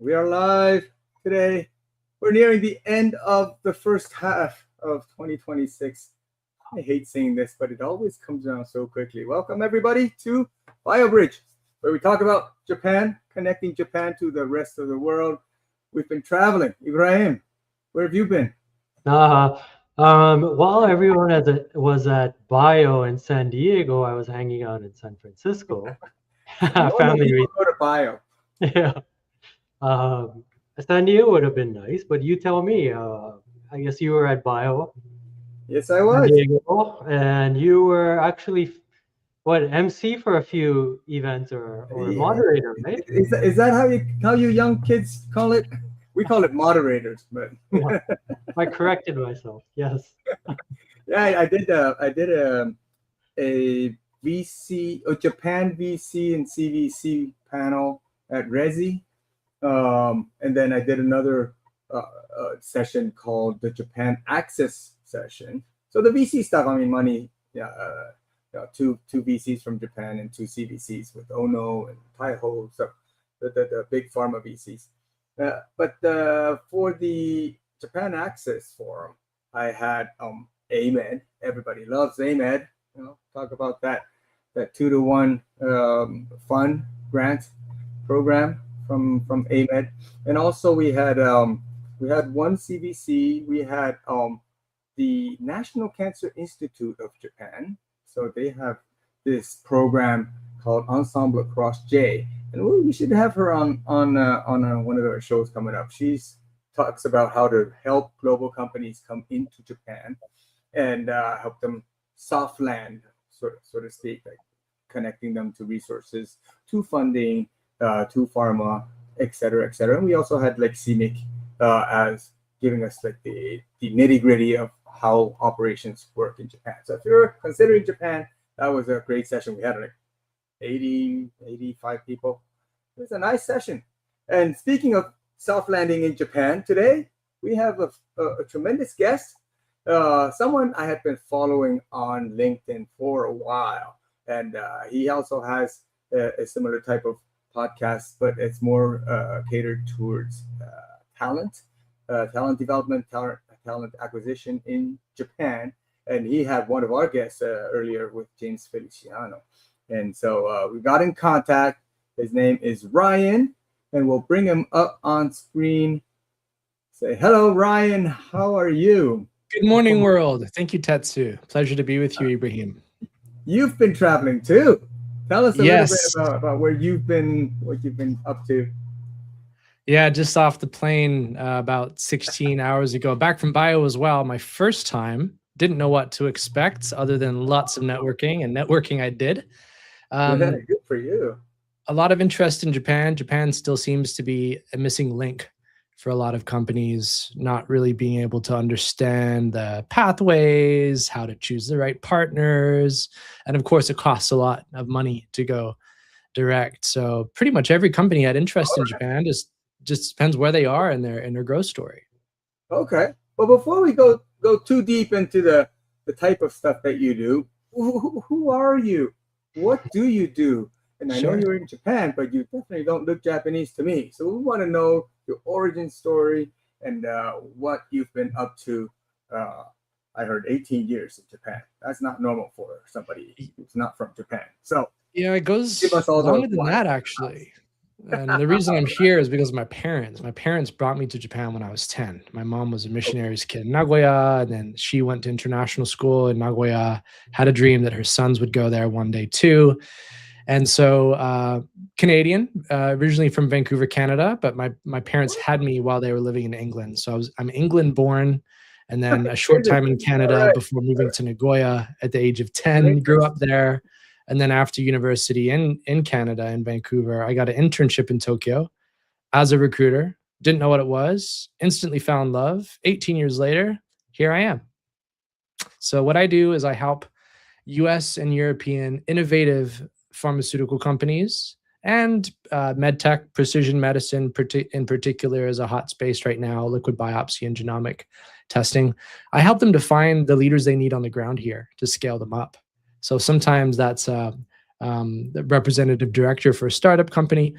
We are live today. We're nearing the end of the first half of 2026. I hate saying this, but it always comes around so quickly. Welcome, everybody, to BioBridge, where we talk about Japan, connecting Japan to the rest of the world. We've been traveling. Ibrahim, where have you been? While everyone was at Bio in San Diego, I was hanging out in San Francisco. Normal people go to Bio. Yeah. San Diego would have been nice, but you tell me. I guess you were at Bio. Yes, I was. San Diego, and you were actually MC for a few events or moderator, right? Is that how you young kids call it? We call it moderators, but yeah. I corrected myself. Yes. Yeah, I did a VC, a Japan VC and CVC panel at Resi, and then I did another session called the Japan Access session. So the VC stuff, I mean, money, two VCs from Japan and two CVCs with Ono and Taiho, so the big pharma VCs. But for the Japan Access Forum, I had AMED. Everybody loves AMED. Talk about that 2-to-1 fund grant program from AMED, and also we had one CVC. We had the National Cancer Institute of Japan. So they have this program called Ensemble Across J, and we should have her on one of our shows coming up. She talks about how to help global companies come into Japan and help them soft land, so to speak, like connecting them to resources, to funding, to pharma, et cetera, et cetera. And we also had like CMIC as giving us like the nitty gritty of how operations work in Japan. So if you're considering Japan, that was a great session. We had like 85 people. It was a nice session. And speaking of soft landing in Japan, today we have a tremendous guest, someone I had been following on LinkedIn for a while. And he also has a similar type of podcast, but it's more catered towards talent development, talent acquisition in Japan. And he had one of our guests earlier with James Feliciano. And so we got in contact. His name is Ryan, and we'll bring him up on screen. Say hello, Ryan. How are you? Good morning, world. Thank you, Tetsu. Pleasure to be with you, Ibrahim. You've been traveling too. Tell us a little bit about where you've been, what you've been up to. Yeah, just off the plane about 16 hours ago, back from Bio as well. My first time, didn't know what to expect other than lots of networking, and networking I did. Good for you. A lot of interest in Japan. Japan still seems to be a missing link for a lot of companies, not really being able to understand the pathways, how to choose the right partners. And of course, it costs a lot of money to go direct. So pretty much every company had interest in Japan, just depends where they are in their growth story. Okay. Well, before we go too deep into the type of stuff that you do, who are you? What do you do? And I know you're in Japan, but you definitely don't look Japanese to me. So we want to know your origin story and what you've been up to. I heard 18 years in Japan. That's not normal for somebody who's not from Japan. So yeah, it goes longer than that, actually. And the reason I'm here is because of my parents. My parents brought me to Japan when I was 10. My mom was a missionary's kid in Nagoya, and then she went to international school in Nagoya, had a dream that her sons would go there one day too. And so Canadian, originally from Vancouver, Canada, but my parents had me while they were living in England. So I'm England born, and then a short time in Canada before moving to Nagoya at the age of 10, grew up there. And then after university in Canada, in Vancouver, I got an internship in Tokyo as a recruiter. Didn't know what it was. Instantly found love. 18 years later, here I am. So what I do is I help US and European innovative pharmaceutical companies and medtech, precision medicine in particular is a hot space right now, liquid biopsy and genomic testing. I help them to find the leaders they need on the ground here to scale them up. So sometimes that's the representative director for a startup company.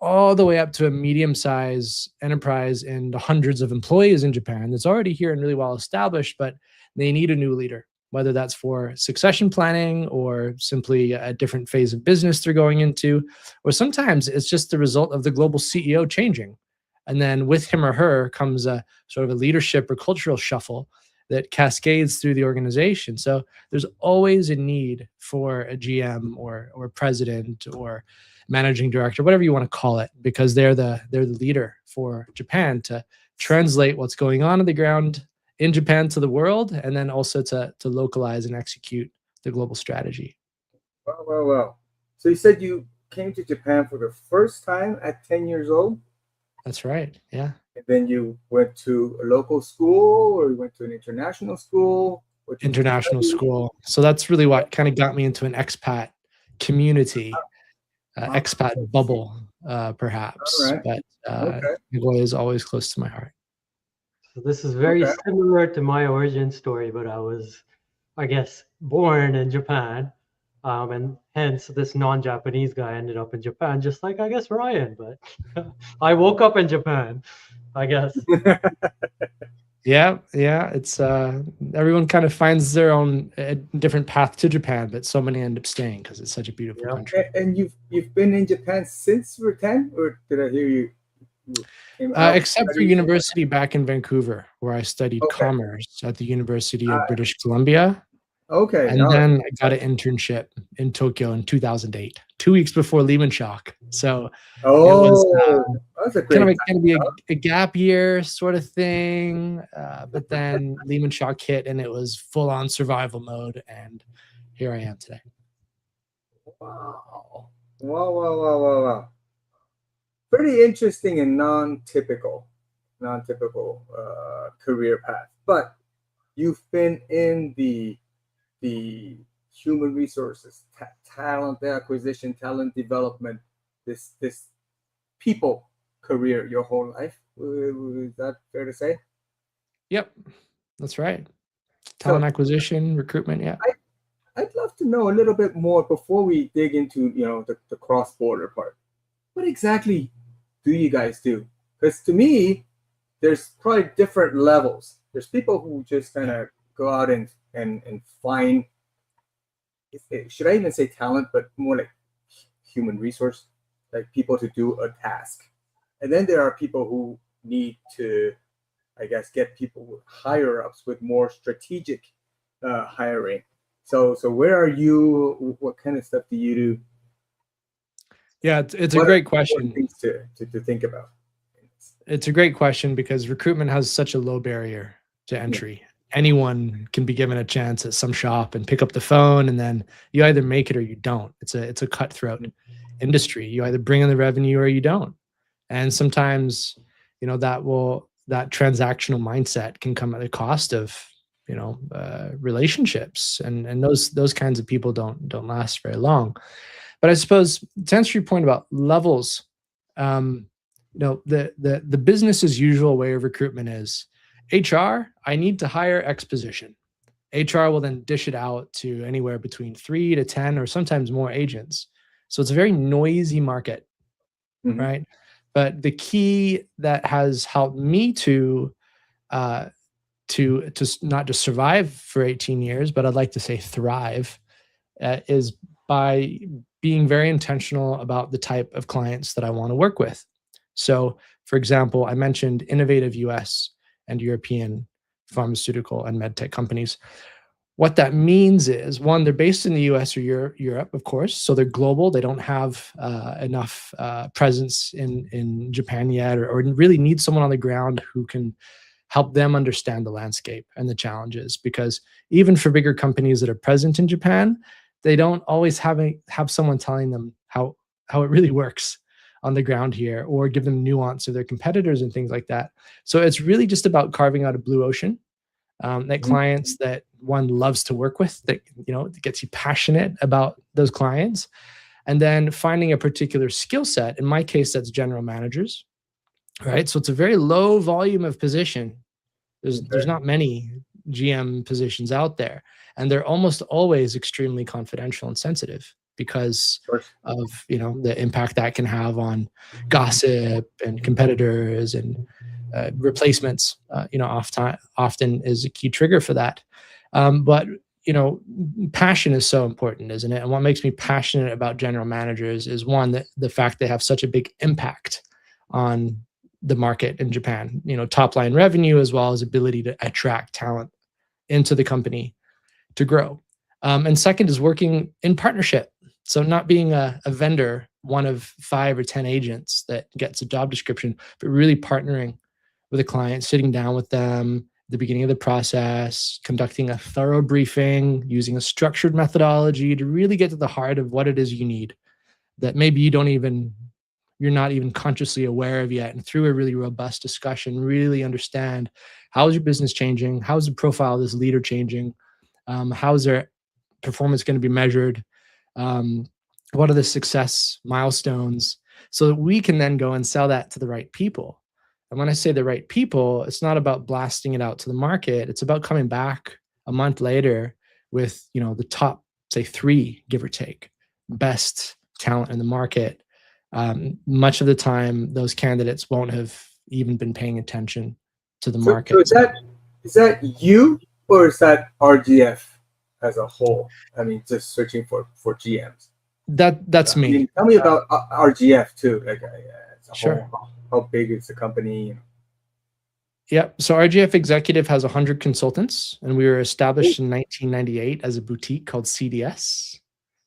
all the way up to a medium-sized enterprise and hundreds of employees in Japan that's already here and really well established, but they need a new leader, whether that's for succession planning or simply a different phase of business they're going into, or sometimes it's just the result of the global CEO changing. And then with him or her comes a sort of a leadership or cultural shuffle that cascades through the organization. So there's always a need for a GM or president or managing director, whatever you want to call it, because they're the leader for Japan to translate what's going on the ground in Japan to the world, and then also to localize and execute the global strategy. Well. So you said you came to Japan for the first time at 10 years old? That's right, yeah. And then you went to a local school, or you went to an international school? International school. So that's really what kind of got me into an expat community, expat bubble, perhaps. All right. But Nagoya is always close to my heart. So this is very similar to my origin story, but I was, I guess, born in Japan. And hence this non-Japanese guy ended up in Japan, just like, I guess, Ryan. But I woke up in Japan, I guess. Yeah. It's everyone kind of finds their own different path to Japan, but so many end up staying because it's such a beautiful country. And you've been in Japan since you were 10, or did I hear you came out except for university back in Vancouver, where I studied commerce at the University of British Columbia. Okay. And then I got an internship in Tokyo in 2008, 2 weeks before Lehman shock. So it was that's a kind of be a gap year sort of thing. But then Lehman shock hit and it was full on survival mode. And here I am today. Wow. Pretty interesting and non-typical career path. But you've been in the human resources, talent acquisition, talent development, this people career your whole life. Is that fair to say? Yep, that's right. Talent acquisition, recruitment. Yeah. I'd love to know a little bit more before we dig into the cross-border part. What exactly do you guys do? Because to me, there's probably different levels. There's people who just kind of go out and find, should I even say talent, but more like human resource, like people to do a task. And then there are people who need to, I guess, get people with higher ups with more strategic hiring. So where are you? What kind of stuff do you do? Yeah, it's a great question. Things to think about. It's a great question because recruitment has such a low barrier to entry. Yeah. Anyone can be given a chance at some shop and pick up the phone, and then you either make it or you don't. It's a cutthroat industry. You either bring in the revenue or you don't. And sometimes, that transactional mindset can come at the cost of, relationships, and those kinds of people don't last very long. But I suppose to answer your point about levels, the business as usual way of recruitment is HR, I need to hire X position. HR will then dish it out to anywhere between 3 to 10 or sometimes more agents. So it's a very noisy market, right? But the key that has helped me to not just survive for 18 years, but I'd like to say thrive, is by being very intentional about the type of clients that I want to work with. So, for example, I mentioned innovative US and European pharmaceutical and medtech companies. What that means is, one, they're based in the US or Europe, of course, so they're global. They don't have enough presence in Japan yet, or really need someone on the ground who can help them understand the landscape and the challenges. Because even for bigger companies that are present in Japan, they don't always have someone telling them how it really works on the ground here, or give them nuance of their competitors and things like that. So it's really just about carving out a blue ocean, that clients that one loves to work with, that gets you passionate about those clients, and then finding a particular skill set. In my case, that's general managers, right? So it's a very low volume of position. There's not many GM positions out there, and they're almost always extremely confidential and sensitive. because of the impact that can have on gossip and competitors and replacements. Often is a key trigger for that. But passion is so important, isn't it? And what makes me passionate about general managers is one, that the fact they have such a big impact on the market in Japan, top line revenue, as well as ability to attract talent into the company to grow. And second is working in partnership. So not being a vendor, one of 5 or 10 agents that gets a job description, but really partnering with a client, sitting down with them the beginning of the process, conducting a thorough briefing, using a structured methodology to really get to the heart of what it is you need that maybe you're not even consciously aware of yet. And through a really robust discussion, really understand, how is your business changing? How is the profile of this leader changing? How is their performance going to be measured? What are the success milestones? So that we can then go and sell that to the right people. And when I say the right people, it's not about blasting it out to the market. It's about coming back a month later with, the top, say 3, give or take, best talent in the market. Much of the time, those candidates won't have even been paying attention to the market. So is that you, or is that RGF as a whole? I mean, just searching for GMs. That's me. I mean, tell me about RGF too. Like, as a Sure. whole. How big is the company? Yep. So RGF Executive has 100 consultants, and we were established in 1998 as a boutique called CDS. It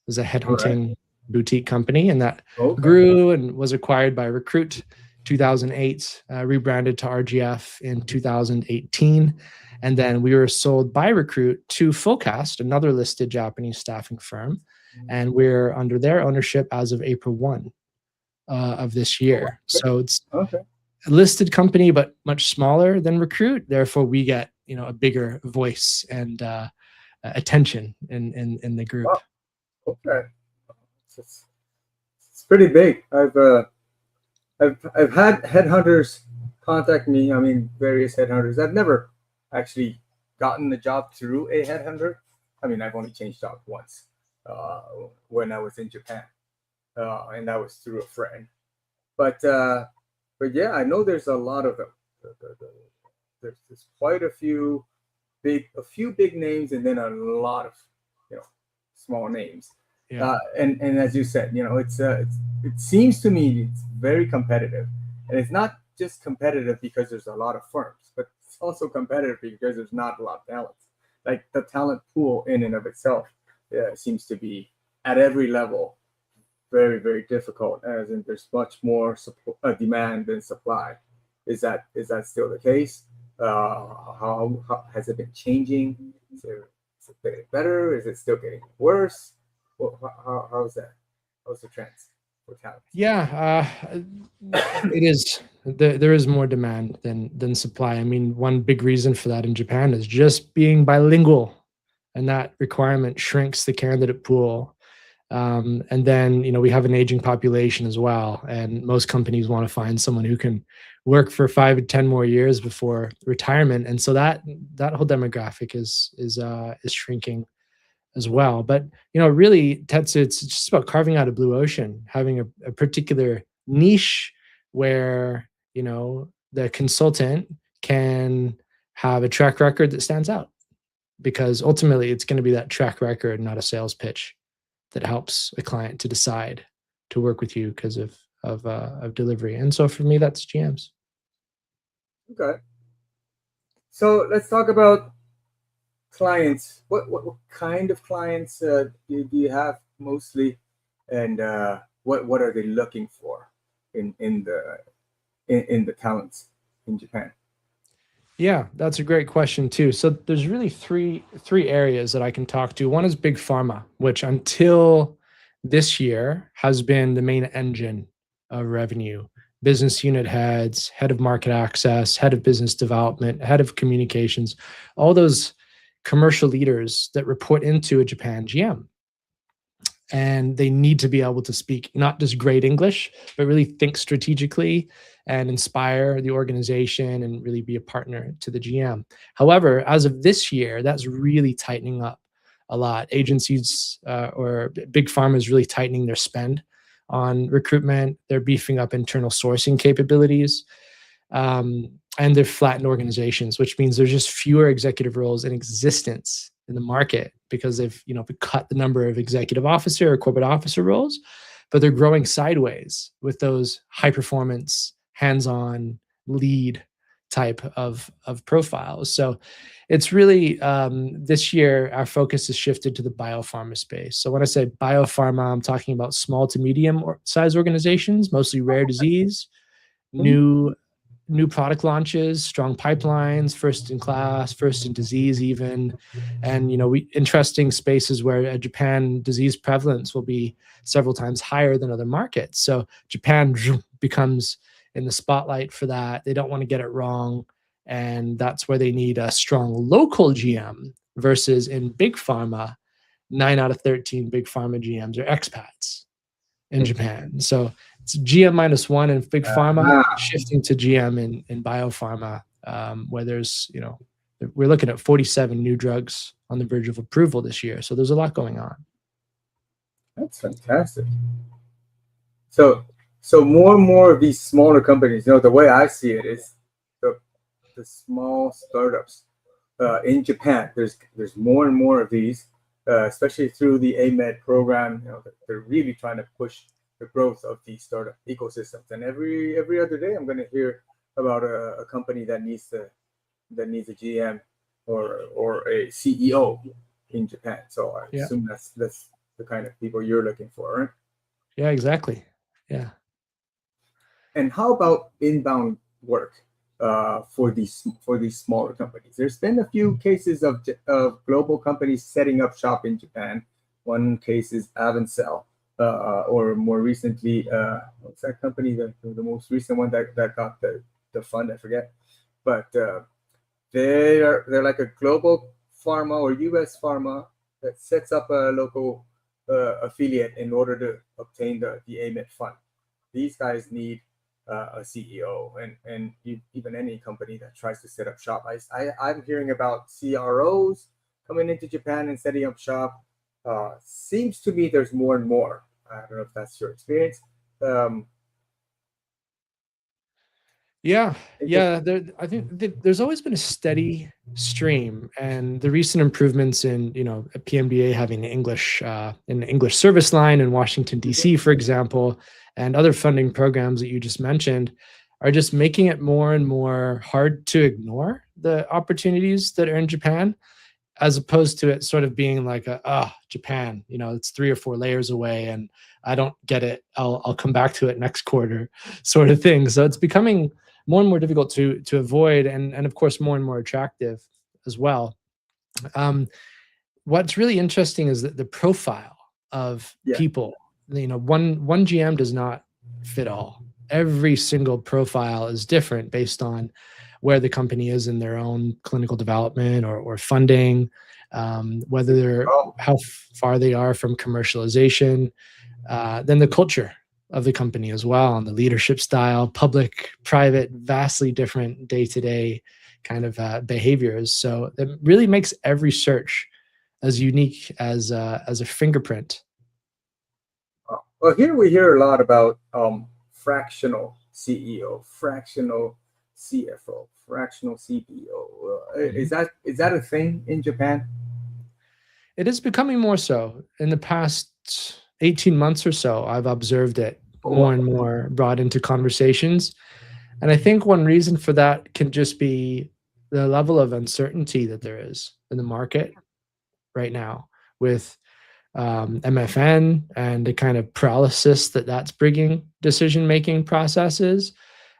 was a headhunting boutique company, and that grew and was acquired by Recruit 2008, rebranded to RGF in 2018. And then we were sold by Recruit to Fullcast, another listed Japanese staffing firm. And we're under their ownership as of April 1 of this year. So it's a listed company, but much smaller than Recruit. Therefore, we get a bigger voice and attention in the group. Wow. Okay, it's pretty big. I've had headhunters contact me. I mean, various headhunters. I've never actually gotten the job through a headhunter. I mean, I've only changed jobs once when I was in Japan. And that was through a friend. But yeah, I know there's a lot of them. There's quite a few big names, and then a lot of small names. Yeah. And as you said, it seems to me it's very competitive, and it's not just competitive because there's a lot of firms, but it's also competitive because there's not a lot of talent. Like the talent pool in and of itself seems to be at every level very, very difficult, as in there's much more demand than supply. Is that still the case? How has it been changing? Is it getting better? Is it still getting worse? How's that? How's the trends for talent? Yeah, it is. There is more demand than supply. I mean, one big reason for that in Japan is just being bilingual, and that requirement shrinks the candidate pool. And then, we have an aging population as well, and most companies want to find someone who can work for 5 to 10 more years before retirement. And so that whole demographic is shrinking as well. But, really, Tetsu, it's just about carving out a blue ocean, having a particular niche where, the consultant can have a track record that stands out, because ultimately it's going to be that track record, not a sales pitch, that helps a client to decide to work with you because of delivery. And so for me, that's GMs. Okay. So let's talk about clients. What kind of clients do you have mostly, and what are they looking for in the talents in Japan? Yeah, that's a great question too. So there's really three areas that I can talk to. One is big pharma, which until this year has been the main engine of revenue. Business unit heads, head of market access, head of business development, head of communications, all those commercial leaders that report into a Japan GM. And they need to be able to speak not just great English, but really think strategically and inspire the organization and really be a partner to the GM. However, as of this year, that's really tightening up. a lot. Agencies or big pharma is really tightening their spend on recruitment. They're beefing up internal sourcing capabilities. And they're flattened organizations, which means there's just fewer executive roles in existence in the market because they've cut the number of executive officer or corporate officer roles, but they're growing sideways with those high performance, hands-on lead type of profiles. So it's really this year our focus has shifted to the biopharma space. So when I say biopharma, I'm talking about small to medium size organizations, mostly rare disease, new product launches, strong pipelines, first in class, first in disease even, and interesting spaces where Japan disease prevalence will be several times higher than other markets. So Japan becomes in the spotlight for that. They don't want to get it wrong, and that's where they need a strong local GM versus in big pharma, 9 out of 13 big pharma GMs are expats in Japan. So it's GM -1 in big pharma, shifting to GM in biopharma, where there's, we're looking at 47 new drugs on the verge of approval this year. So there's a lot going on. That's fantastic. So more and more of these smaller companies, the way I see it is the small startups in Japan. There's more and more of these, especially through the AMED program. They're really trying to push the growth of these startup ecosystems. And every other day, I'm going to hear about a company that needs a GM or a CEO in Japan. So I assume that's the kind of people you're looking for, right? Yeah, exactly. Yeah. And how about inbound work for these smaller companies? There's been a few cases of global companies setting up shop in Japan. One case is Avencell. Or more recently, what's that company? The most recent one that got the fund, I forget. But they're like a global pharma or U.S. pharma that sets up a local affiliate in order to obtain the AMED fund. These guys need a CEO, and even any company that tries to set up shop. I'm hearing about CROs coming into Japan and setting up shop. Seems to me there's more and more. I don't know if that's your experience. I think there's always been a steady stream, and the recent improvements in PMDA having an English service line in Washington D.C., for example, and other funding programs that you just mentioned are just making it more and more hard to ignore the opportunities that are in Japan, as opposed to it sort of being like Japan, it's 3 or 4 layers away and I don't get it. I'll come back to it next quarter sort of thing. So it's becoming more and more difficult to avoid and of course more and more attractive as well. What's really interesting is that the profile of people, one GM does not fit all. Every single profile is different based on where the company is in their own clinical development or funding, whether they're how far they are from commercialization, then the culture of the company as well, and the leadership style, public, private, vastly different day-to-day kind of behaviors. So it really makes every search as unique as a fingerprint. Well, here we hear a lot about fractional CEO, fractional CFO, fractional CPO. Is that a thing in Japan? It is becoming more so. In the past 18 months or so, I've observed it more and more brought into conversations. And I think one reason for that can just be the level of uncertainty that there is in the market right now with MFN and the kind of paralysis that's bringing decision-making processes,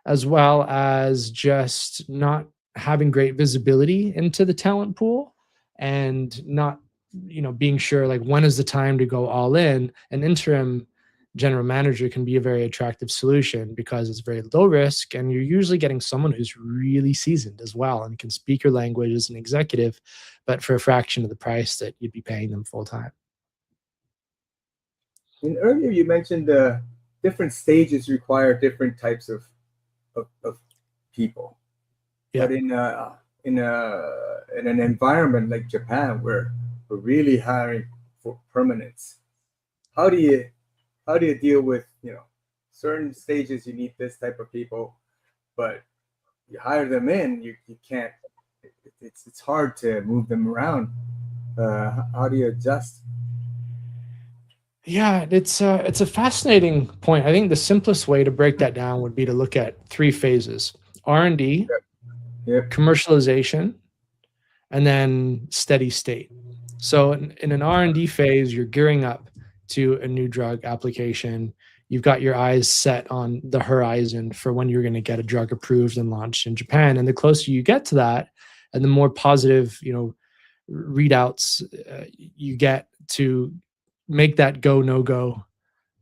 as well as just not having great visibility into the talent pool and not, being sure like when is the time to go all in. An interim general manager can be a very attractive solution because it's very low risk and you're usually getting someone who's really seasoned as well and can speak your language as an executive, but for a fraction of the price that you'd be paying them full time. And earlier you mentioned the different stages require different types of people. Yeah. But in an environment like Japan, where are really hiring for permanence. How do you deal with, certain stages you need this type of people, but you hire them in, you can't. It's hard to move them around. How do you adjust? Yeah, it's a fascinating point. I think the simplest way to break that down would be to look at 3 phases: R&D, Yep. commercialization, and then steady state. So in an R&D phase, you're gearing up to a new drug application. You've got your eyes set on the horizon for when you're going to get a drug approved and launched in Japan. And the closer you get to that, and the more positive, readouts you get to make that go no go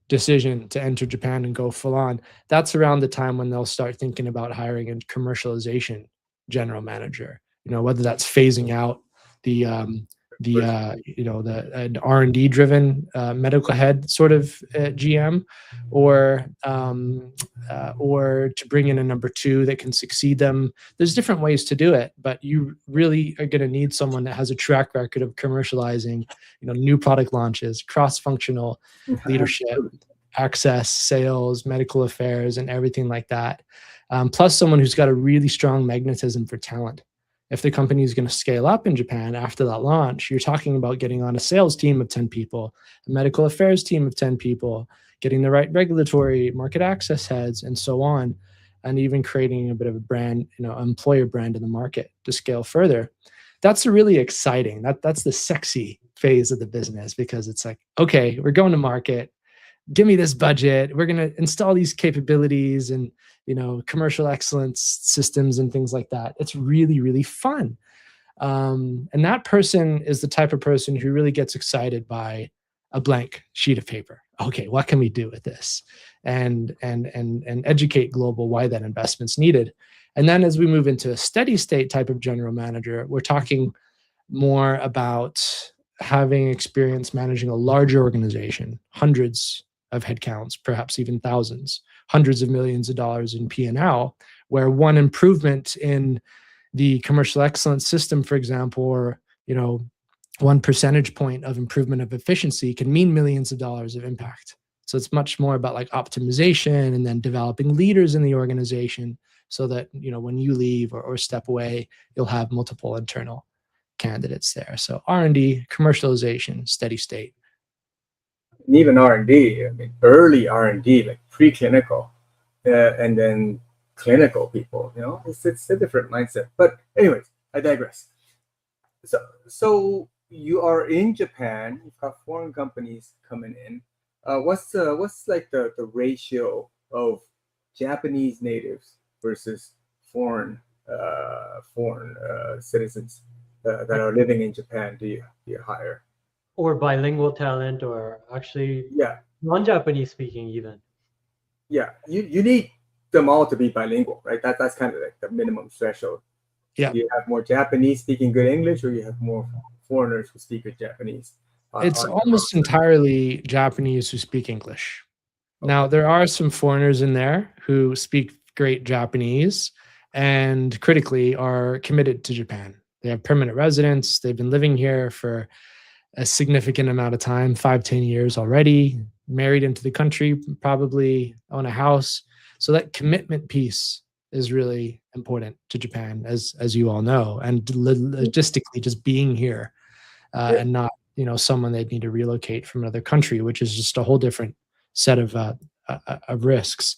decision to enter Japan and go full on, that's around the time when they'll start thinking about hiring a commercialization general manager. Whether that's phasing out the an R&D driven medical head sort of GM, or to bring in a number 2 that can succeed them. There's different ways to do it, but you really are going to need someone that has a track record of commercializing, new product launches, cross-functional leadership, access, sales, medical affairs, and everything like that. Plus someone who's got a really strong magnetism for talent. If the company is going to scale up in Japan after that launch, you're talking about getting on a sales team of 10 people, a medical affairs team of 10 people, getting the right regulatory market access heads, and so on, and even creating a bit of a brand, employer brand in the market to scale further. That's really exciting. That's the sexy phase of the business, because it's like, okay, we're going to market. Give me this budget. We're going to install these capabilities and, commercial excellence systems and things like that. It's really, really fun. And that person is the type of person who really gets excited by a blank sheet of paper. Okay, what can we do with this? And educate global why that investment's needed. And then as we move into a steady state type of general manager, we're talking more about having experience managing a larger organization, hundreds of headcounts, perhaps even thousands, hundreds of millions of dollars in P&L, where one improvement in the commercial excellence system, for example, or 1 percentage point of improvement of efficiency can mean millions of dollars of impact. So it's much more about like optimization and then developing leaders in the organization so that when you leave or step away, you'll have multiple internal candidates there. So R&D, commercialization, steady state. And even R&D, early R&D, like preclinical, and then clinical people, it's a different mindset. But anyways, I digress. So you are in Japan, you've got foreign companies coming in. What's like the ratio of Japanese natives versus foreign citizens that are living in Japan? Do you hire? Or bilingual talent, or actually non-Japanese speaking even. Yeah, you need them all to be bilingual, right? That's kind of like the minimum threshold. Yeah. Do you have more Japanese speaking good English, or you have more foreigners who speak good Japanese? It's almost entirely Japanese who speak English. Okay. Now, there are some foreigners in there who speak great Japanese and critically are committed to Japan. They have permanent residence. They've been living here for a significant amount of time, 5-10 years already, married into the country, probably own a house. So that commitment piece is really important to Japan, as you all know, and logistically just being here and not, someone they'd need to relocate from another country, which is just a whole different set of risks.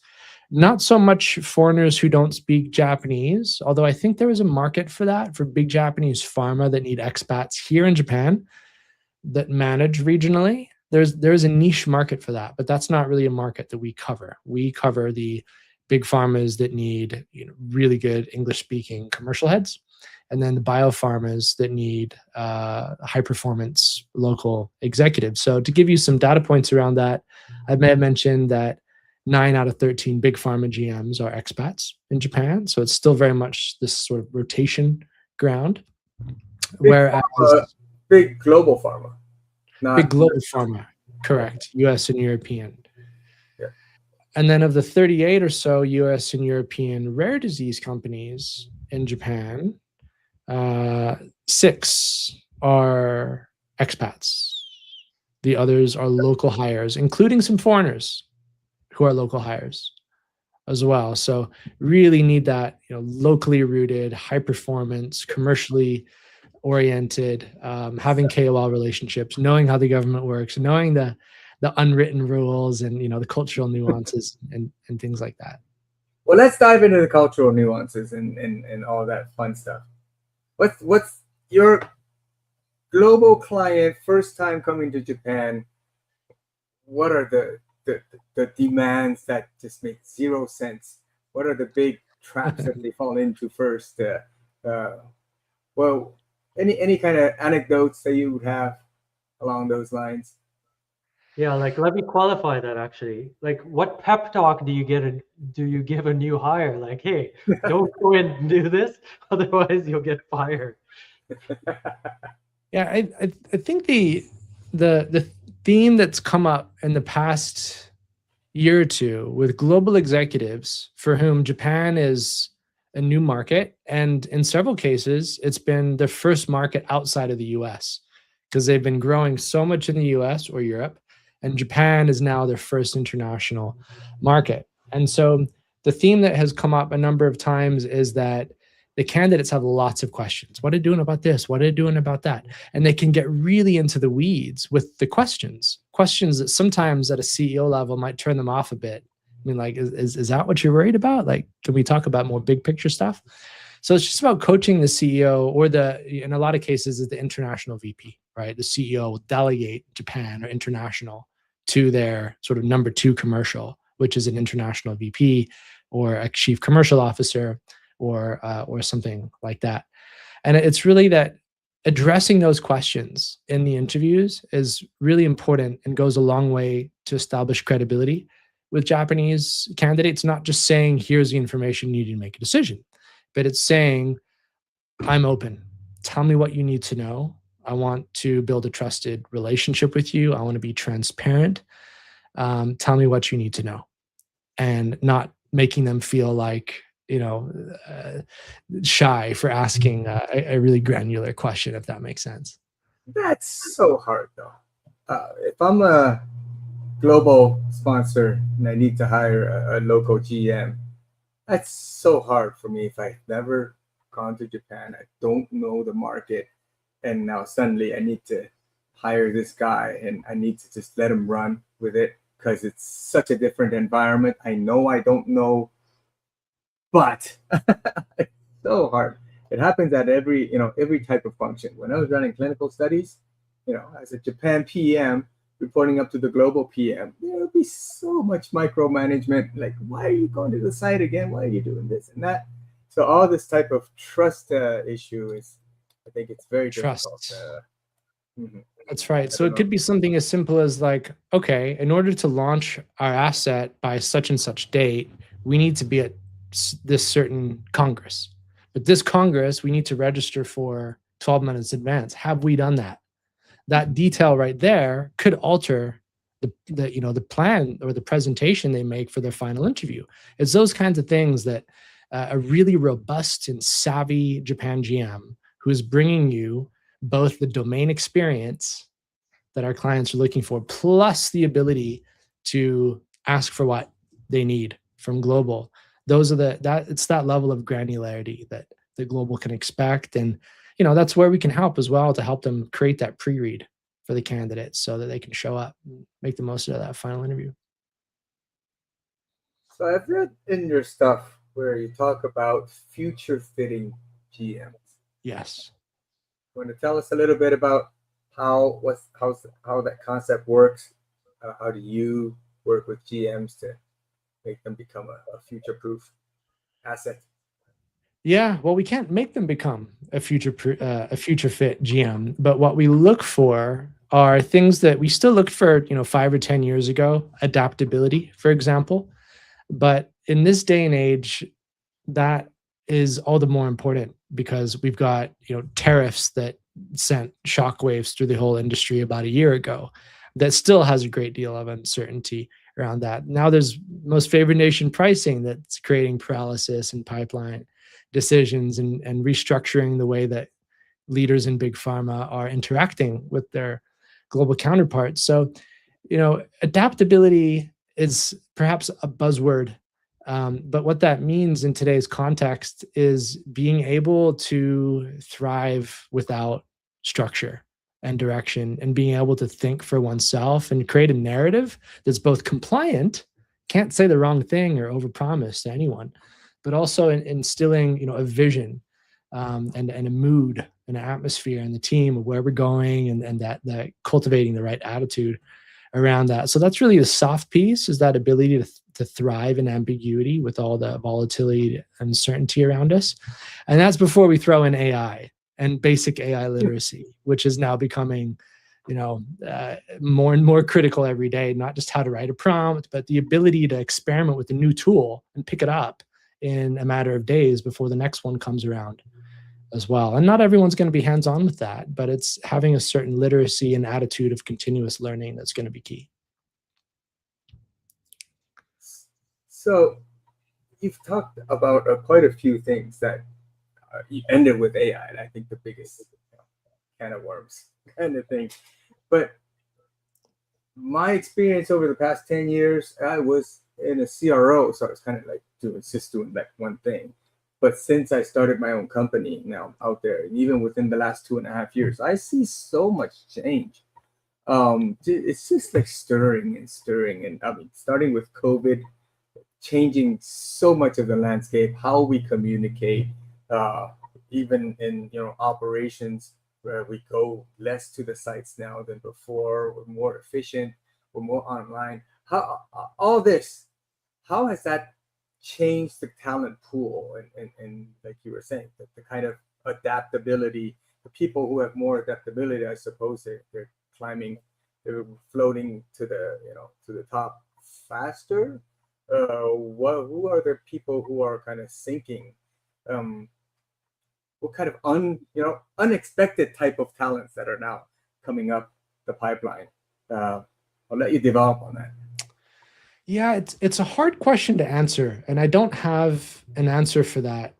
Not so much foreigners who don't speak Japanese, although I think there is a market for that, for big Japanese pharma that need expats here in Japan that manage regionally. There's a niche market for that, but that's not really a market that we cover. We cover the big pharmas that need really good English-speaking commercial heads, and then the biopharmas that need high-performance local executives. So to give you some data points around that, I may have mentioned that 9 out of 13 big pharma GMs are expats in Japan. So it's still very much this sort of rotation ground. Whereas big global pharma. Big global pharma, correct. US and European. Yeah. And then of the 38 or so US and European rare disease companies in Japan, 6 are expats. The others are local hires, including some foreigners who are local hires as well. So really need that, locally rooted, high performance, commercially oriented, having KOL relationships, knowing how the government works, knowing the unwritten rules and the cultural nuances and things like that. Well, let's dive into the cultural nuances and all that fun stuff. What's your global client first time coming to Japan? What are the demands that just make zero sense? What are the big traps that they fall into first? Well, any kind of anecdotes that you would have along those lines? Yeah, like let me qualify that actually. Like, what pep talk do you give a new hire? Like, hey, don't go and do this, otherwise you'll get fired. Yeah, I think the theme that's come up in the past year or two with global executives for whom Japan is a new market, and in several cases, it's been the first market outside of the US because they've been growing so much in the US or Europe, and Japan is now their first international market. And so the theme that has come up a number of times is that the candidates have lots of questions. What are they doing about this? What are they doing about that? And they can get really into the weeds with the questions that sometimes at a CEO level might turn them off a bit. I mean, like, is that what you're worried about? Like, can we talk about more big picture stuff? So it's just about coaching the CEO or in a lot of cases, is the international VP, right? The CEO will delegate Japan or international to their sort of number 2 commercial, which is an international VP or a chief commercial officer or something like that. And it's really that addressing those questions in the interviews is really important and goes a long way to establish credibility with Japanese candidates, not just saying, here's the information you need to make a decision, but it's saying, I'm open. Tell me what you need to know. I want to build a trusted relationship with you. I want to be transparent. Tell me what you need to know, and not making them feel like, shy for asking a really granular question, if that makes sense. That's so hard, though. If I'm a global sponsor and I need to hire a local GM, that's so hard for me if I've never gone to Japan. I don't know the market, and now suddenly I need to hire this guy and I need to just let him run with it because it's such a different environment. I know I don't know, but it's so hard. It happens at every type of function. When I was running clinical studies, as a Japan PM reporting up to the global PM, there would be so much micromanagement. Like, why are you going to the site again? Why are you doing this and that? So all this type of trust issue is, I think it's very trust. Difficult. That's right. So it could be something as simple as like, okay, in order to launch our asset by such and such date, we need to be at this certain Congress. But this Congress, we need to register for 12 months in advance. Have we done that? That detail right there could alter the plan or the presentation they make for their final interview. It's those kinds of things that a really robust and savvy Japan GM who is bringing you both the domain experience that our clients are looking for, plus the ability to ask for what they need from global. Those are it's that level of granularity that the global can expect. And, that's where we can help as well, to help them create that pre-read for the candidates so that they can show up and make the most of that final interview. So I've read in your stuff where you talk about future fitting GMs. Yes. You want to tell us a little bit about how that concept works? How do you work with GMs to make them become a future-proof asset? Yeah, well, we can't make them become a future fit GM, but what we look for are things that we still looked for, 5 or 10 years ago, adaptability, for example. But in this day and age, that is all the more important because we've got, tariffs that sent shockwaves through the whole industry about a year ago that still has a great deal of uncertainty around that. Now there's most favored nation pricing that's creating paralysis and pipeline decisions and restructuring the way that leaders in big pharma are interacting with their global counterparts. So, adaptability is perhaps a buzzword, but what that means in today's context is being able to thrive without structure and direction, and being able to think for oneself and create a narrative that's both compliant, can't say the wrong thing or overpromise to anyone, but also instilling, a vision, and a mood and an atmosphere in the team of where we're going, and that cultivating the right attitude around that. So that's really the soft piece, is that ability to thrive in ambiguity with all the volatility and uncertainty around us. And that's before we throw in AI and basic AI literacy, which is now becoming, more and more critical every day, not just how to write a prompt, but the ability to experiment with a new tool and pick it up in a matter of days before the next one comes around as well. And not everyone's going to be hands-on with that, but it's having a certain literacy and attitude of continuous learning that's going to be key. So you've talked about quite a few things that you ended with AI, and I think the biggest can of worms kind of thing. But my experience over the past 10 years, I was in a CRO, so I was kind of like doing like one thing. But since I started my own company, now I'm out there, and even within the last 2.5 years, I see so much change. It's just like stirring. And I mean, starting with COVID, changing so much of the landscape, how we communicate, even in operations, where we go less to the sites now than before. We're more efficient. We're more online. How all this? How has that changed the talent pool? And like you were saying, the kind of adaptability. The people who have more adaptability, I suppose, they're climbing, they're floating to the top faster. Who are the people who are kind of sinking? What kind of unexpected type of talents that are now coming up the pipeline? I'll let you develop on that. Yeah, it's a hard question to answer, and I don't have an answer for that.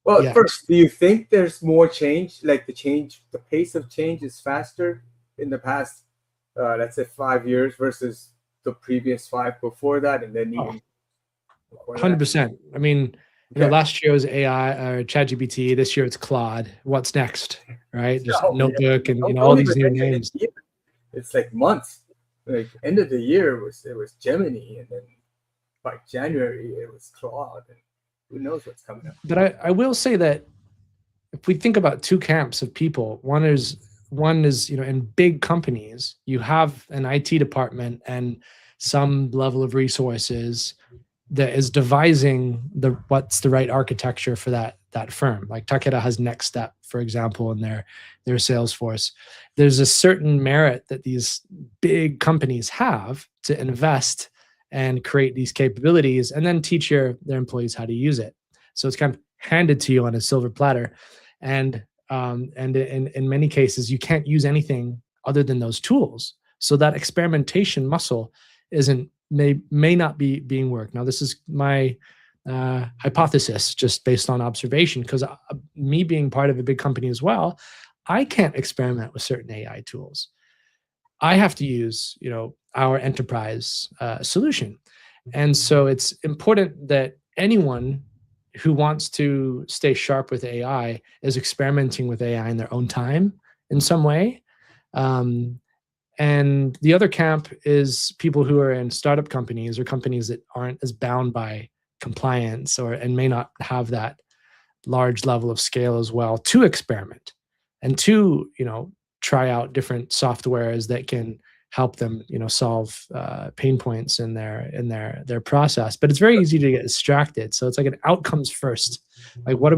Well, yet. First, do you think there's more change? Like the pace of change is faster in the past, let's say 5 years versus the previous 5 before that, and then even 100%. I mean, last year was AI or ChatGPT. This year it's Claude. What's next, right? Just Notebook and all these new names. It's like months. Like end of the year it was Gemini, and then by January it was Claude, and who knows what's coming up. But I will say that if we think about two camps of people, one is in big companies, you have an IT department and some level of resources that is devising what's the right architecture for that firm. Like Takeda has Next Step, for example, in their sales force. There's a certain merit that these big companies have to invest and create these capabilities and then teach their employees how to use it. So it's kind of handed to you on a silver platter. And in many cases, you can't use anything other than those tools. So that experimentation muscle may not be being worked. Now, this is my hypothesis, just based on observation, because me being part of a big company as well, I can't experiment with certain AI tools. I have to use, our enterprise solution. And so it's important that anyone who wants to stay sharp with AI is experimenting with AI in their own time in some way. And the other camp is people who are in startup companies or companies that aren't as bound by compliance and may not have that large level of scale as well to experiment and to, try out different softwares that can help them, solve pain points in their process. But it's very easy to get distracted. So it's like an outcomes first. Like, what's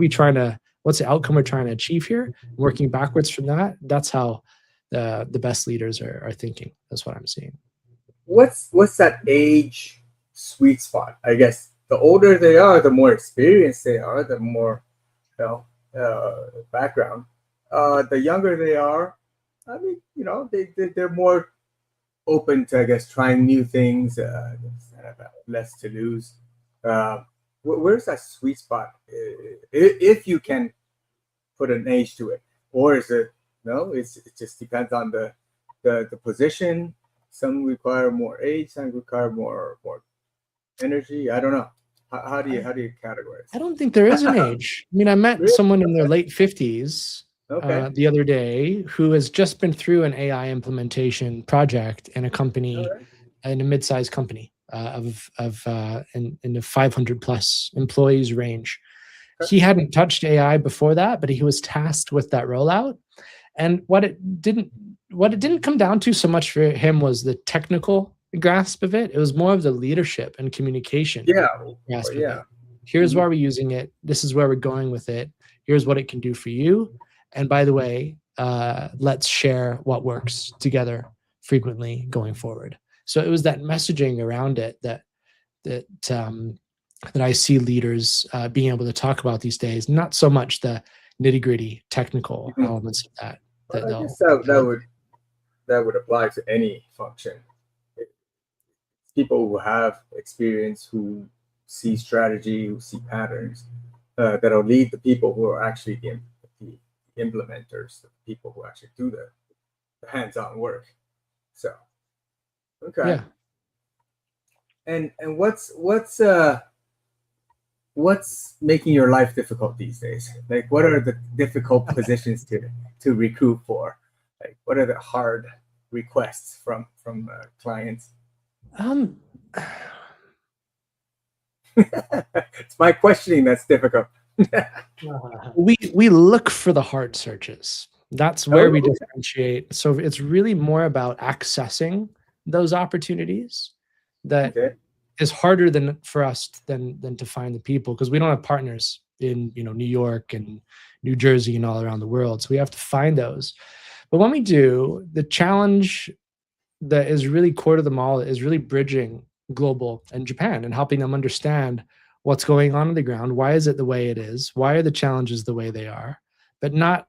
the outcome we're trying to achieve here? Working backwards from that. That's how the best leaders are thinking. That's what I'm seeing. What's that age sweet spot? I guess the older they are, the more experienced they are, the more background. The younger they are, I mean, they're more open to, I guess, trying new things. Less to lose. Where's that sweet spot? If you can put an age to it, or is it no? It just depends on the position. Some require more age, some require more energy. I don't know. How do you categorize? I don't think there is an age. I mean, I met Really? someone in their late 50s the other day who has just been through an AI implementation project in a company, in a mid-sized company in the 500 plus employees range. He hadn't touched AI before that, but he was tasked with that rollout. And what it didn't come down to so much for him was the technical grasp of it. It was more of the leadership and communication. Grasp of it. Here's why we're using it. This is where we're going with it. Here's what it can do for you. And by the way, let's share what works together frequently going forward. So it was that messaging around it that I see leaders being able to talk about these days. Not so much the nitty-gritty technical elements of that. I guess that would apply to any function. People who have experience, who see strategy, who see patterns, that'll lead the people who are actually the implementers, the people who actually do the hands-on work. So, okay. Yeah. And what's making your life difficult these days? Like, what are the difficult positions to recruit for? Like, what are the hard requests from clients? It's my questioning that's difficult. we look for the hard searches. That's where we differentiate. So it's really more about accessing those opportunities that is harder for us than to find the people, because we don't have partners in New York and New Jersey and all around the world. So we have to find those. But when we do, the challenge that is really core to them all is really bridging global and Japan and helping them understand what's going on the ground. Why is it the way it is? Why are the challenges the way they are? But not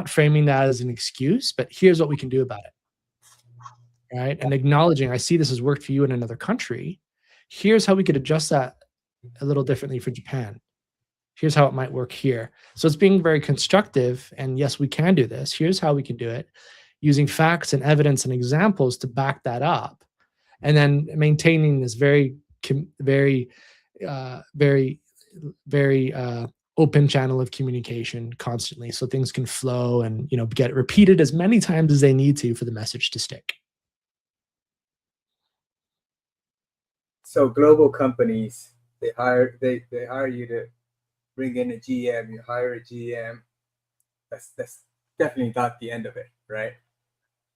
framing that as an excuse, but here's what we can do about it. Right? And acknowledging, I see this has worked for you in another country. Here's how we could adjust that a little differently for Japan. Here's how it might work here. So it's being very constructive. And yes, we can do this. Here's how we can do it, using facts and evidence and examples to back that up. And then maintaining this very open channel of communication constantly, so things can flow and get repeated as many times as they need to for the message to stick. So global companies, they hire you to bring in a GM. You hire a GM. That's definitely not the end of it, right?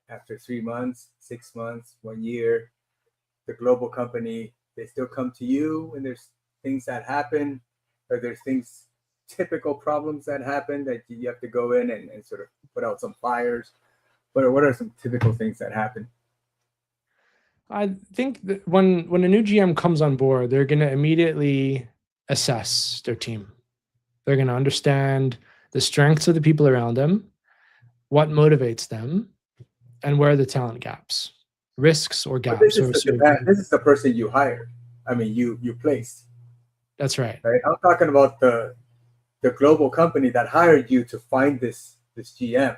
After 3 months, 6 months, 1 year, the global company, they still come to you when there's things that happen, or there's typical problems that happen that you have to go in and sort of put out some fires. What are some typical things that happen? I think that when a new GM comes on board, they're going to immediately assess their team. They're going to understand the strengths of the people around them, what motivates them, and where are the talent gaps, risks or gaps. This is the person you hired. I mean, you placed. That's right. Right. I'm talking about the global company that hired you to find this GM.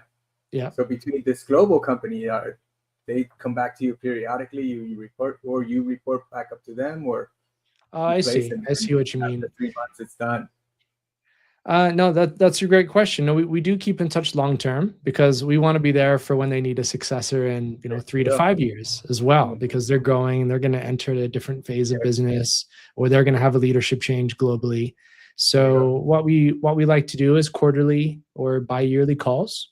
Yeah. So between this global company, they come back to you periodically. You report, or you report back up to them, or I see what you mean. After 3 months, it's done. No, that's a great question. No, we do keep in touch long term, because we want to be there for when they need a successor in 3 to 5 years as well, because they're growing, they're going to enter a different phase of business, or they're going to have a leadership change globally. So what we like to do is quarterly or bi-yearly calls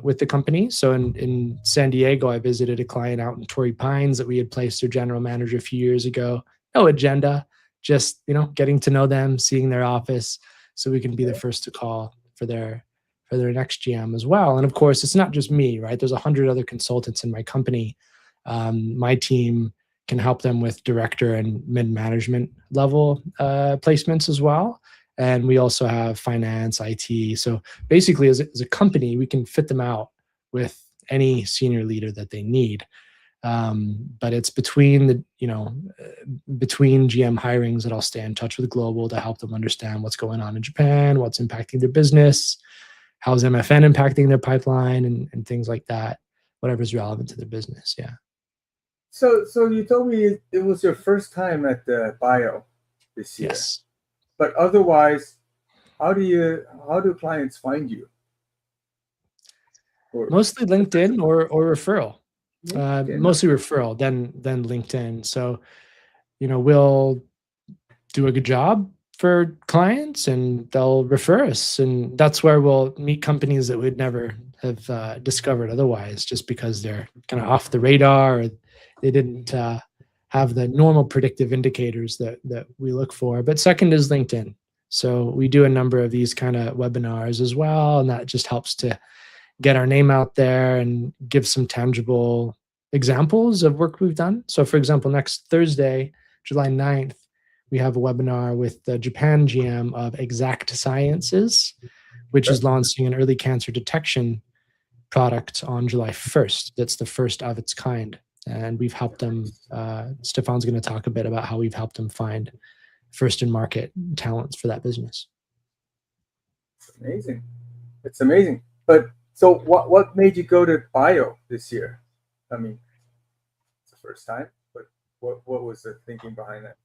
with the company. So in San Diego, I visited a client out in Torrey Pines that we had placed their general manager a few years ago. No agenda, just getting to know them, seeing their office, so we can be the first to call for their next GM as well. And of course, it's not just me, right? There's 100 other consultants in my company. My team can help them with director and mid-management level placements as well. And we also have finance, IT. So basically, as a company, we can fit them out with any senior leader that they need. But it's between GM hirings that I'll stay in touch with global to help them understand what's going on in Japan, what's impacting their business, how's MFN impacting their pipeline and things like that, whatever's relevant to their business. Yeah. So you told me it was your first time at the Bio this year. Yes. But otherwise, how do clients find you? Mostly LinkedIn or referral. Mostly okay. referral, then LinkedIn. So, we'll do a good job for clients and they'll refer us. And that's where we'll meet companies that we'd never have discovered otherwise, just because they're kind of off the radar, or they didn't have the normal predictive indicators that we look for. But second is LinkedIn. So we do a number of these kind of webinars as well. And that just helps to get our name out there and give some tangible examples of work we've done. So for example, next Thursday, July 9th, we have a webinar with the Japan GM of Exact Sciences, which is launching an early cancer detection product on July 1st. That's the first of its kind. And we've helped them, Stefan's going to talk a bit about how we've helped them find first in market talents for that business. It's amazing. It's amazing. But so what made you go to Bio this year? I mean, it's the first time, but what was the thinking behind that?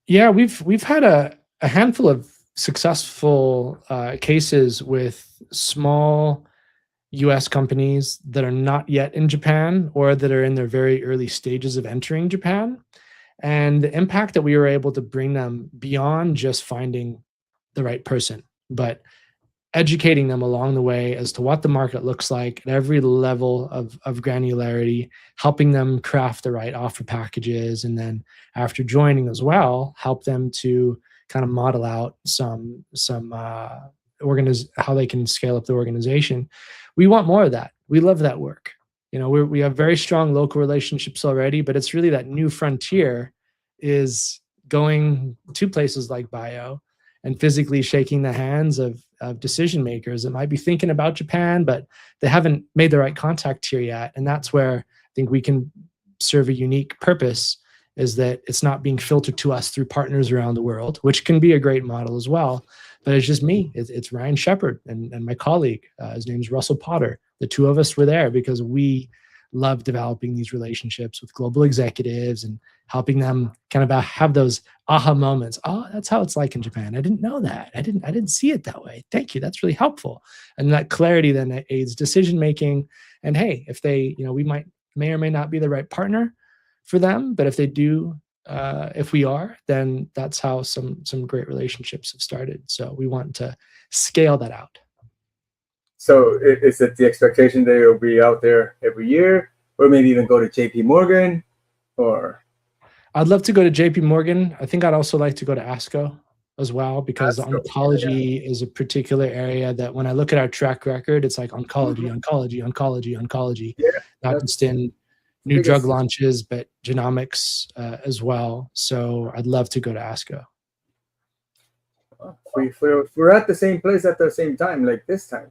Yeah, we've had a handful of successful cases with small US companies that are not yet in Japan or that are in their very early stages of entering Japan. And the impact that we were able to bring them beyond just finding the right person, but educating them along the way as to what the market looks like at every level of granularity, helping them craft the right offer packages, and then after joining as well, help them to kind of model out how they can scale up the organization. We want more of that. We love that work. We have very strong local relationships already, but it's really that new frontier is going to places like Bio and physically shaking the hands of decision makers that might be thinking about Japan, but they haven't made the right contact here yet. And that's where I think we can serve a unique purpose, is that it's not being filtered to us through partners around the world, which can be a great model as well. But it's just me. It's Ryan Sheppard and my colleague. His name's Russell Potter. The two of us were there because we love developing these relationships with global executives and helping them kind of have those aha moments. Oh, that's how it's like in Japan. I didn't know that. I didn't see it that way. Thank you. That's really helpful. And that clarity then aids decision making. And hey, if they, we may or may not be the right partner for them, but if they do, if we are, then that's how some great relationships have started. So we want to scale that out. So is it the expectation that you'll be out there every year, or maybe even go to JP Morgan? Or I'd love to go to JP Morgan. I think I'd also like to go to ASCO as well, because oncology is a particular area that when I look at our track record, it's like oncology, oncology, not just in new drug launches, but genomics as well. So I'd love to go to ASCO. We're at the same place at the same time, like this time.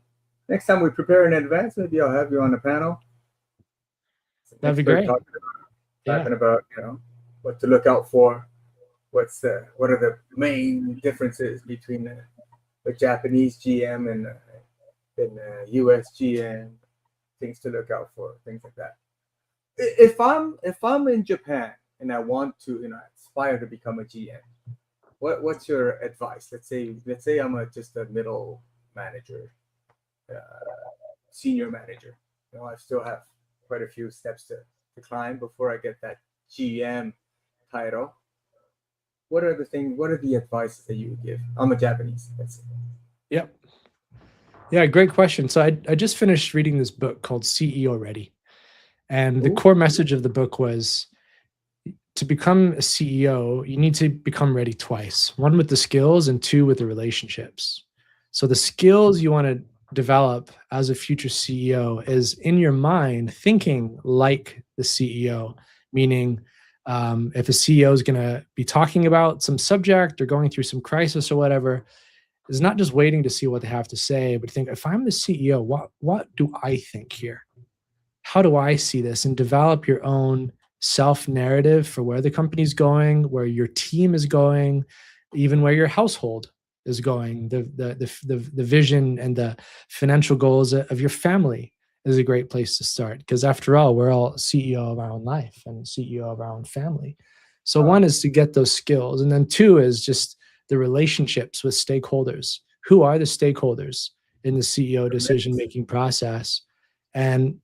Next time we prepare in advance, maybe I'll have you on the panel. That'd be great. Talking about what to look out for. What are the main differences between the Japanese GM and the US GM? Things to look out for, things like that. If I'm in Japan and I want to aspire to become a GM, what's your advice? Let's say I'm just a middle manager, senior manager. I still have quite a few steps to climb before I get that GM title. What are the advices that you would give? I'm a Japanese. That's it. Yep. Yeah, great question. So I just finished reading this book called CEO Ready. And the core message of the book was, to become a CEO, you need to become ready twice. One with the skills and two with the relationships. So the skills you want to develop as a future CEO is in your mind thinking like the CEO, meaning if a CEO is going to be talking about some subject or going through some crisis or whatever, is not just waiting to see what they have to say, but think, if I'm the CEO, what do I think here? How do I see this? And develop your own self-narrative for where the company's going, where your team is going, even where your household is going, the vision and the financial goals of your family is a great place to start, because after all, we're all CEO of our own life and CEO of our own family. So one is to get those skills, and then two is just the relationships with stakeholders. Who are the stakeholders in the CEO decision-making process? And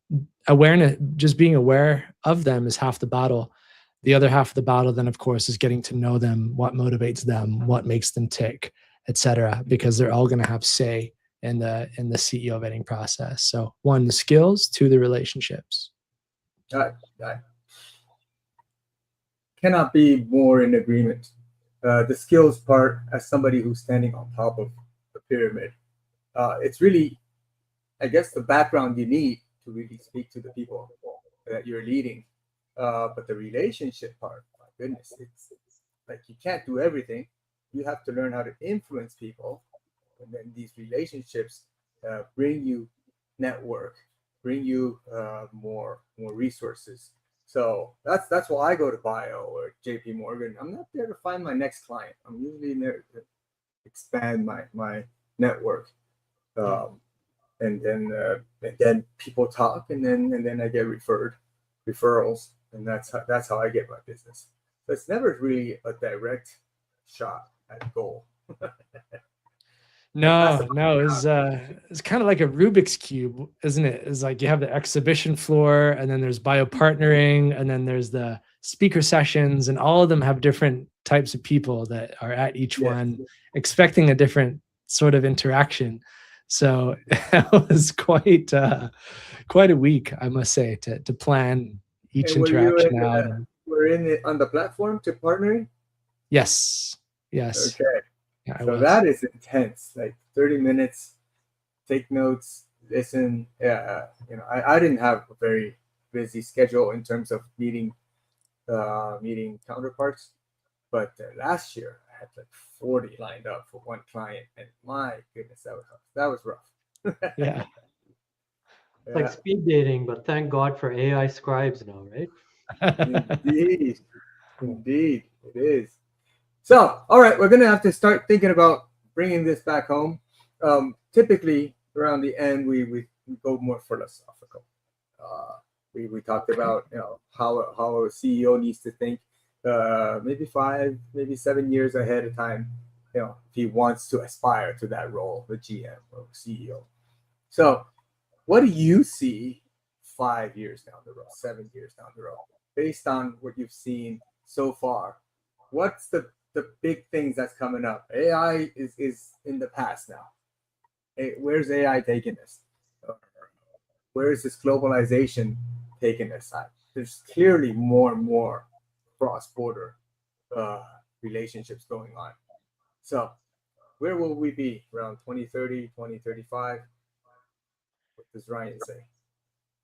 awareness, just being aware of them, is half the battle. The other half of the battle then, of course, is getting to know them, what motivates them, what makes them tick, etc., because they're all going to have say in the CEO vetting process. So one, the skills; two, the relationships. I cannot be more in agreement. The skills part, as somebody who's standing on top of the pyramid, it's really, I guess, the background you need to really speak to the people that you're leading. But the relationship part, my goodness, it's like you can't do everything. You have to learn how to influence people, and then these relationships bring you network, bring you more resources. So that's why I go to Bio or JP Morgan. I'm not there to find my next client. I'm usually there to expand my network. And then people talk, and then I get referrals, and that's how I get my business. So it's never really a direct shot at goal. No, it's kind of like a Rubik's Cube, isn't it? It's like you have the exhibition floor, and then there's bio partnering, and then there's the speaker sessions, and all of them have different types of people that are at each one, expecting a different sort of interaction. So it was quite a week, I must say, to plan each interaction out. We're in it on the platform to partnering? Yes. Okay. Yeah, so that is intense. Like 30 minutes, take notes, listen. Yeah, I didn't have a very busy schedule in terms of meeting counterparts, but last year I had like 40 lined up for one client, and my goodness, that was rough. Yeah. It's like speed dating, but thank God for AI scribes now, right? Indeed, it is. So, all right, we're going to have to start thinking about bringing this back home. Typically, around the end, we go more philosophical. We talked about how a CEO needs to think maybe 5, maybe 7 years ahead of time. If he wants to aspire to that role, the GM or CEO. So, what do you see 5 years down the road, 7 years down the road, based on what you've seen so far? What's the big things that's coming up? AI is in the past now. Where's AI taking us? Where is this globalization taking us? There's clearly more and more cross-border relationships going on. So where will we be around 2030, 2035? What does Ryan say?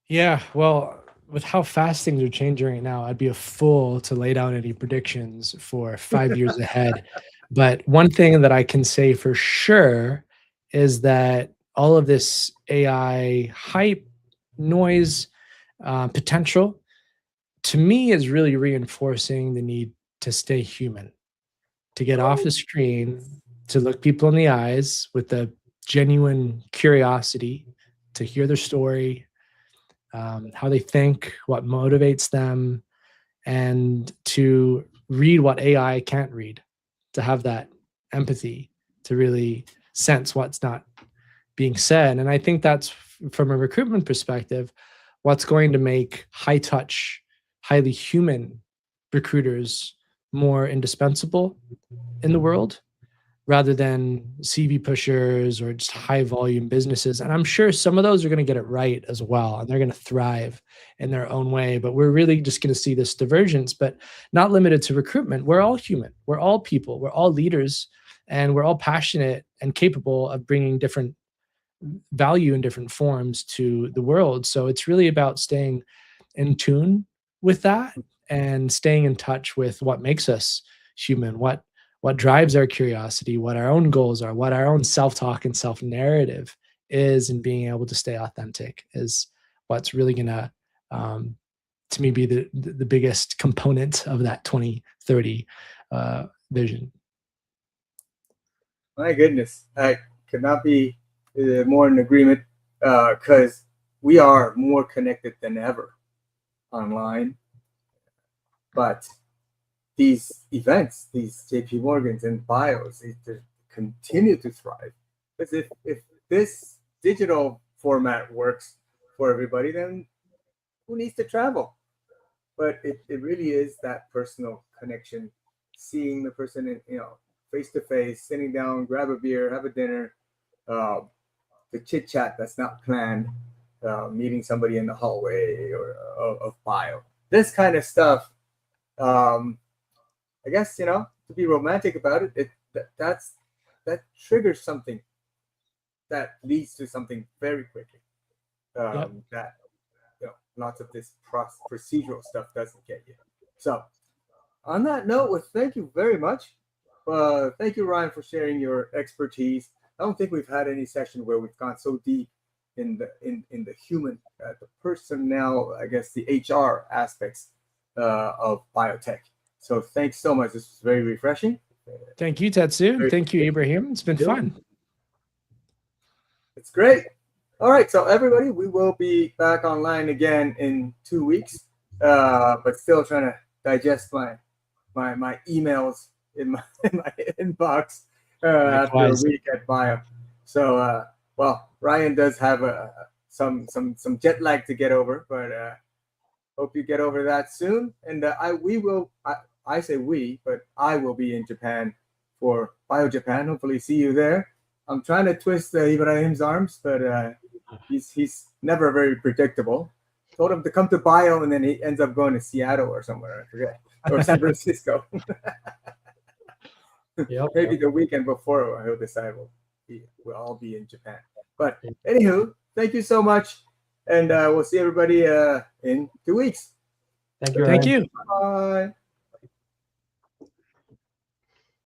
Yeah, well, with how fast things are changing right now, I'd be a fool to lay down any predictions for 5 years ahead. But one thing that I can say for sure is that all of this AI hype, noise, potential, to me, is really reinforcing the need to stay human, to get off the screen, to look people in the eyes with a genuine curiosity, to hear their story, how they think, what motivates them, and to read what AI can't read, to have that empathy, to really sense what's not being said. And I think that's, from a recruitment perspective, what's going to make high-touch, highly human recruiters more indispensable in the world, rather than CV pushers or just high volume businesses. And I'm sure some of those are going to get it right as well, and they're going to thrive in their own way. But we're really just going to see this divergence, but not limited to recruitment. We're all human. We're all people. We're all leaders, and we're all passionate and capable of bringing different value in different forms to the world. So it's really about staying in tune with that and staying in touch with what makes us human, what drives our curiosity, what our own goals are, what our own self-talk and self-narrative is, and being able to stay authentic is what's really going to me, be the biggest component of that 2030 vision. My goodness, I could not be more in agreement because we are more connected than ever online. But these events, these JP Morgans and bios, they continue to thrive. Because if this digital format works for everybody, then who needs to travel? But it really is that personal connection, seeing the person in, face to face, sitting down, grab a beer, have a dinner, the chit chat that's not planned, meeting somebody in the hallway or of bio. This kind of stuff. I guess to be romantic about it, that triggers something that leads to something very quickly. That lots of this procedural stuff doesn't get you. So, on that note, thank you very much. Thank you, Ryan, for sharing your expertise. I don't think we've had any session where we've gone so deep in the human, the personnel, I guess the HR aspects of biotech. So thanks so much. This was very refreshing. Thank you, Tetsu. Thank you, Ibrahim. It's been fun. It's great. All right, so everybody, we will be back online again in 2 weeks, but still trying to digest my emails in my inbox after a week at Bio. So, well, Ryan does have some jet lag to get over, but hope you get over that soon. And I say we, but I will be in Japan for Bio Japan. Hopefully see you there. I'm trying to twist Ibrahim's arms, but he's never very predictable. Told him to come to Bio, and then he ends up going to Seattle or somewhere, I forget, or San Francisco. Maybe the weekend before he'll decide we'll all be in Japan. But anywho, thank you so much, and we'll see everybody in 2 weeks. Thank you. Thank you. Bye.